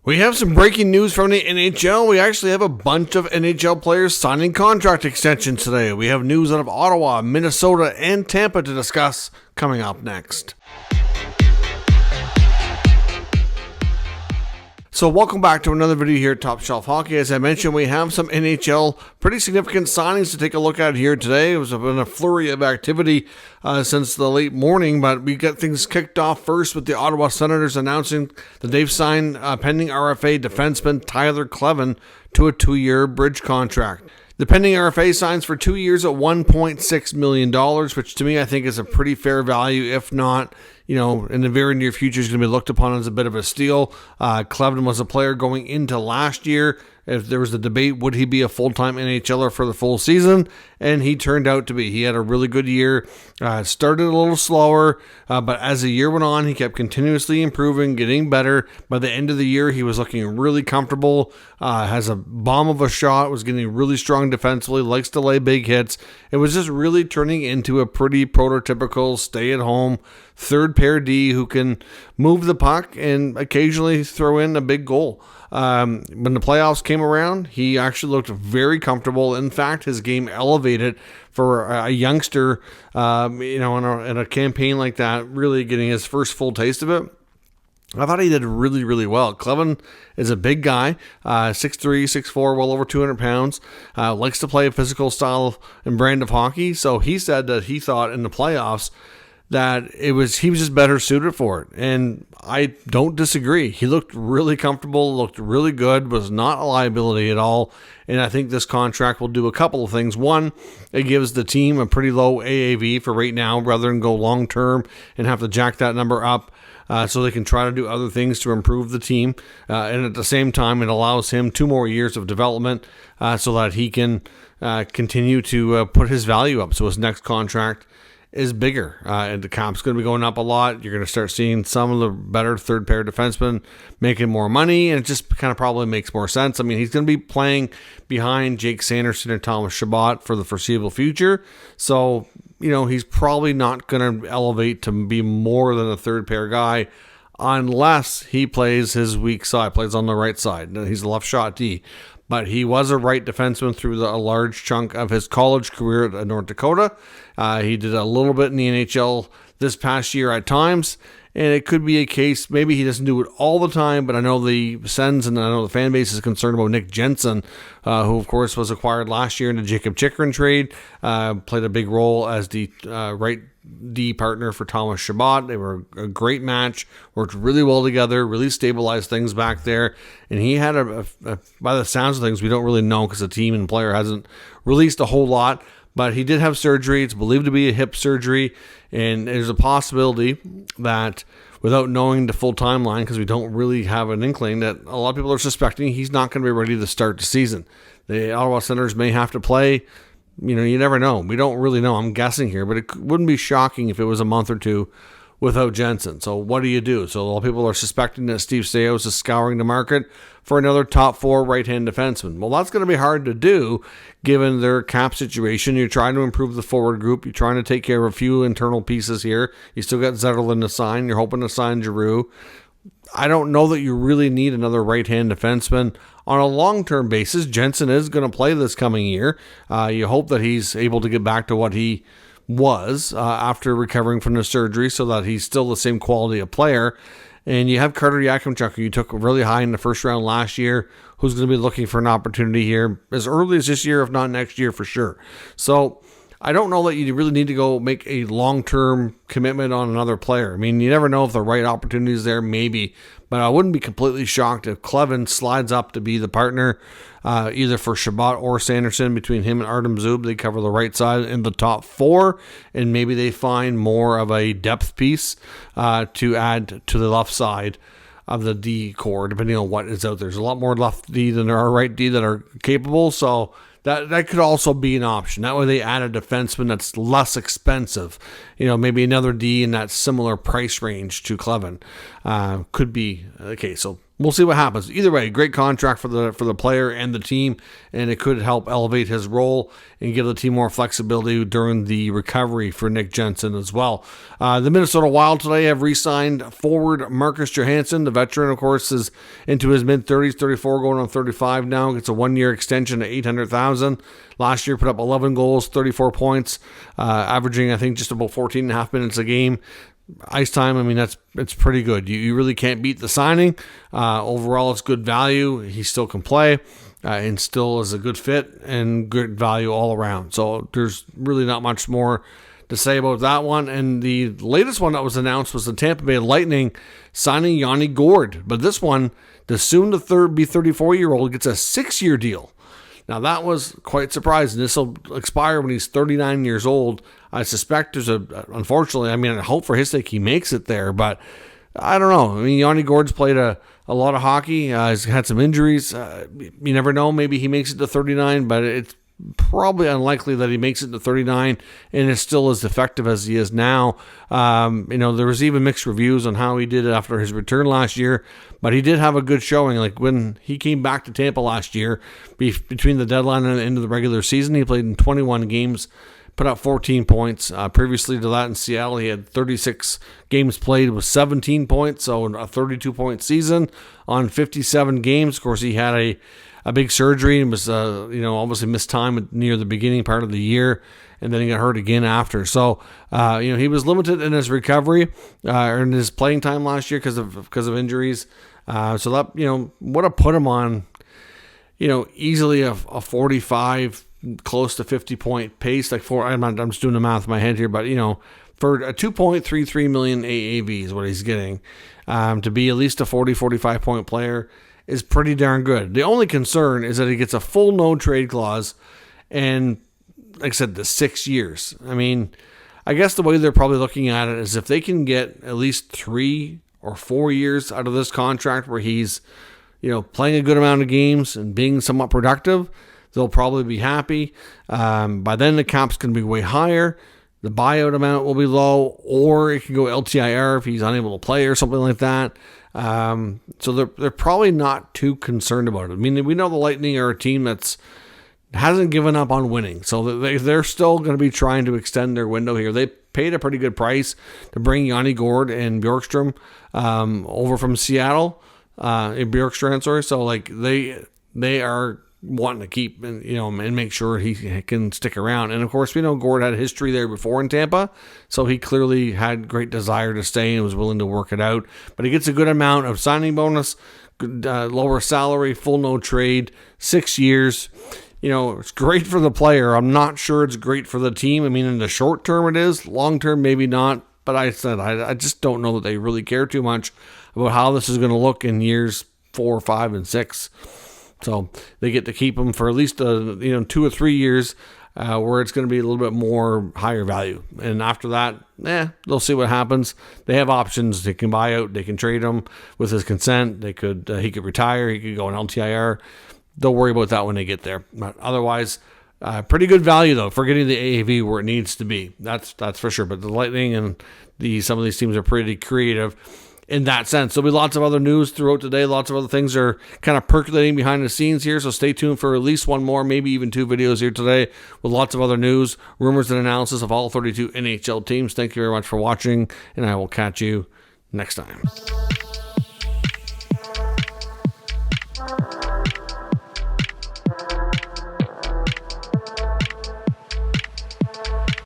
We have some breaking news from the NHL. We actually have a bunch of NHL players signing contract extensions today. We have news out of Ottawa, Minnesota, and Tampa to discuss coming up next. So welcome back to another video here at Top Shelf Hockey. As I mentioned, we have some NHL pretty significant signings to take a look at here today. It was been a flurry of activity since the late morning, but we got things kicked off first with the Ottawa Senators announcing that they've signed pending RFA defenseman Tyler Kleven to a 2-year bridge contract. The pending RFA signs for 2 years at $1.6 million, which to me I think is a pretty fair value, if not, in the very near future is going to be looked upon as a bit of a steal. Kleven was a player going into last year. If there was a debate, would he be a full-time NHLer for the full season? And he turned out to be. He had a really good year. Started a little slower, but as the year went on, he kept continuously improving, getting better. By the end of the year, he was looking really comfortable. Has a bomb of a shot, was getting really strong defensively, likes to lay big hits. It was just really turning into a pretty prototypical stay-at-home third pair D who can move the puck and occasionally throw in a big goal. When the playoffs came around, he actually looked very comfortable. In fact, his game elevated for a youngster, in a campaign like that, really getting his first full taste of it. I thought he did really, really well. Kleven is a big guy, 6'3", 6'4", well over 200 pounds, likes to play a physical style and brand of hockey. So he said that he thought in the playoffs that he was just better suited for it. And I don't disagree. He looked really comfortable, looked really good, was not a liability at all. And I think this contract will do a couple of things. One, it gives the team a pretty low AAV for right now, rather than go long term and have to jack that number up. So they can try to do other things to improve the team. And at the same time, it allows him 2 more years of development so that he can continue to put his value up. So his next contract is bigger, and the cap's going to be going up a lot. You're going to start seeing some of the better third pair defensemen making more money, and it just kind of probably makes more sense. I mean, he's going to be playing behind Jake Sanderson and Thomas Chabot for the foreseeable future, so he's probably not going to elevate to be more than a third pair guy unless he plays his weak side, plays on the right side. He's a left shot D. But he was a right defenseman through a large chunk of his college career at North Dakota. He did a little bit in the NHL this past year at times, and it could be a case, maybe he doesn't do it all the time, but I know the Sens and I know the fan base is concerned about Nick Jensen, who of course was acquired last year in the Jacob Chychrun trade, played a big role as the right D partner for Thomas Chabot. They were a great match, worked really well together, really stabilized things back there. And he had by the sounds of things, we don't really know because the team and player hasn't released a whole lot, but he did have surgery. It's believed to be a hip surgery. And there's a possibility that, without knowing the full timeline, because we don't really have an inkling, that a lot of people are suspecting he's not going to be ready to start the season. The Ottawa Senators may have to play. You never know. We don't really know. I'm guessing here, but it wouldn't be shocking if it was a month or two without Jensen. So what do you do? So a lot of people are suspecting that Steve Staios is scouring the market for another top 4 right-hand defenseman. Well, that's going to be hard to do given their cap situation. You're trying to improve the forward group. You're trying to take care of a few internal pieces here. You still got Zetterlund to sign. You're hoping to sign Giroux. I don't know that you really need another right-hand defenseman on a long-term basis. Jensen is going to play this coming year. You hope that he's able to get back to what he was after recovering from the surgery so that he's still the same quality of player. And you have Carter Yakimchuk, who you took really high in the first round last year, who's going to be looking for an opportunity here as early as this year, if not next year for sure. So I don't know that you really need to go make a long-term commitment on another player. I mean, you never know if the right opportunity is there, maybe. But I wouldn't be completely shocked if Kleven slides up to be the partner, either for Chabot or Sanderson. Between him and Artem Zub, they cover the right side in the top 4, and maybe they find more of a depth piece to add to the left side of the D core, depending on what is out there. There's a lot more left D than there are right D that are capable, so that could also be an option. That way they add a defenseman that's less expensive. Maybe another D in that similar price range to Kleven. Could be the case. So we'll see what happens. Either way, great contract for the player and the team, and it could help elevate his role and give the team more flexibility during the recovery for Nick Jensen as well. The Minnesota Wild today have re-signed forward Marcus Johansson. The veteran, of course, is into his mid-30s, 34 going on 35 now. Gets a one-year extension at $800,000. Last year put up 11 goals, 34 points, averaging, I think, just about 14 and a half minutes a game. Ice time, I mean, it's pretty good. You really can't beat the signing. Overall, it's good value. He still can play and still is a good fit and good value all around. So there's really not much more to say about that one. And the latest one that was announced was the Tampa Bay Lightning signing Yanni Gourde. But this one, the soon-to-be 34-year-old gets a 6-year deal. Now, that was quite surprising. This will expire when he's 39 years old. I suspect unfortunately, I mean, I hope for his sake he makes it there, but I don't know. I mean, Yanni Gourde's played a lot of hockey. He's had some injuries. You never know. Maybe he makes it to 39, but it's probably unlikely that he makes it to 39 and is still as effective as he is now. There was even mixed reviews on how he did after his return last year, but he did have a good showing. Like when he came back to Tampa last year, between the deadline and the end of the regular season, he played in 21 games, put up 14 points. Previously to that in Seattle, he had 36 games played with 17 points, so a 32-point season on 57 games. Of course, he had a big surgery and was, obviously missed time near the beginning part of the year, and then he got hurt again after. So, he was limited in his recovery or in his playing time last year because of injuries. So that, would have put him on, easily a 45, close to 50-point pace. I'm just doing the math in my head here, but, for a $2.33 million AAV is what he's getting. To be at least a 40, 45-point player is pretty darn good. The only concern is that he gets a full no-trade clause and, like I said, the 6 years. I mean, I guess the way they're probably looking at it is if they can get at least 3 or 4 years out of this contract where he's, playing a good amount of games and being somewhat productive, they'll probably be happy. By then, the cap's going to be way higher. The buyout amount will be low, or it can go LTIR if he's unable to play or something like that. So they're probably not too concerned about it. I mean, we know the Lightning are a team that's hasn't given up on winning, so they're still going to be trying to extend their window here. They paid a pretty good price to bring Yanni Gourde and Bjorkstrand over from Seattle, Bjorkstrand, sorry. So like they are wanting to keep and make sure he can stick around. And of course, we know Gourde had a history there before in Tampa, so he clearly had great desire to stay and was willing to work it out. But he gets a good amount of signing bonus, lower salary, full no trade, 6 years. It's great for the player. I'm not sure it's great for the team. I mean, in the short term it is, long term maybe not. But I just don't know that they really care too much about how this is going to look in years 4, 5, and 6. So they get to keep them for at least 2 or 3 years, where it's going to be a little bit more higher value. And after that, they'll see what happens. They have options. They can buy out. They can trade him with his consent. He could retire. He could go on LTIR. They'll worry about that when they get there. But otherwise, pretty good value though for getting the AAV where it needs to be. That's for sure. But the Lightning and some of these teams are pretty creative in that sense. There'll be lots of other news throughout today. Lots of other things are kind of percolating behind the scenes here, so stay tuned for at least one more, maybe even 2 videos here today with lots of other news, rumors, and analysis of all 32 NHL teams. Thank you very much for watching, and I will catch you next time.